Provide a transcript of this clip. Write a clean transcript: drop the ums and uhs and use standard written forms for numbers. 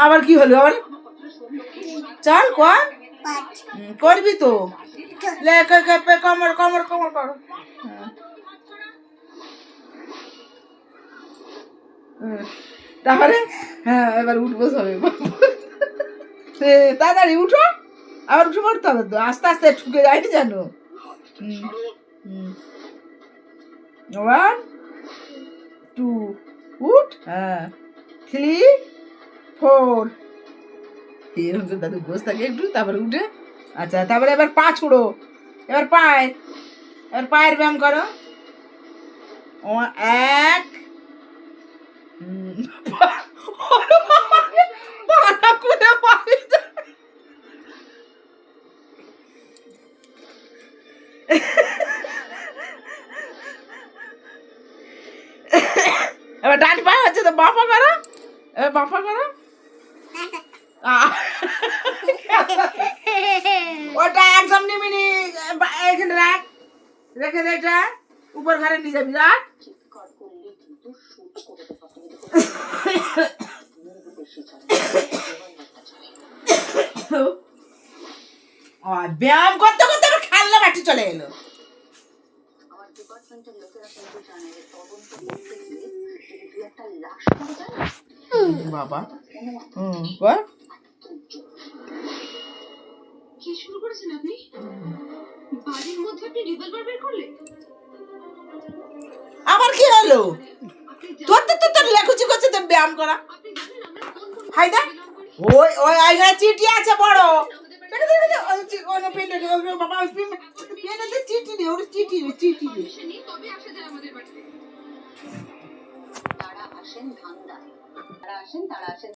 আবার কি হলো আবার? চল কর, করবি তো। কমর কমর কমর কর। তারপরে হ্যাঁ এবার উঠবো সবে। তাড়াতাড়ি উঠো, আবার উঠে পড়তে হবে তো, আস্তে আস্তে ঠুকে যায়নি জানো। 1 2 উঠ, হ্যাঁ 3 4 এরকম করে দাদু বসে থাকে একটু, তারপরে উঠে। আচ্ছা তারপরে এবার পা ছুড়ো, এবার পায়ের ব্যায়াম করো। 1 এবার ডান পা হচ্ছে তো বাপা করো, এবার বাপা করো। ওটা একদম নিমিনি, এখানে রাখ, রেখে দে, এটা উপর ঘরে নিয়ে যাবি, রাখ। ব্যায়াম করতে করতে আবার খেলনা বাটি চলে এলো। বাবা কি শুরু করেছেন আপনি? বাড়ির মধ্যে আপনি রিভলভার বের করলেন? আবার কি হলো? তোর লেখুচি করছে, তোর ব্যায়াম করা। হায়দা ওই ওই আইখানে চিঠি আছে বড়, চিঠি তবে আসা যায় আমাদের বাড়িতে। তারা আসেন ধান্দায়, তারা আসেন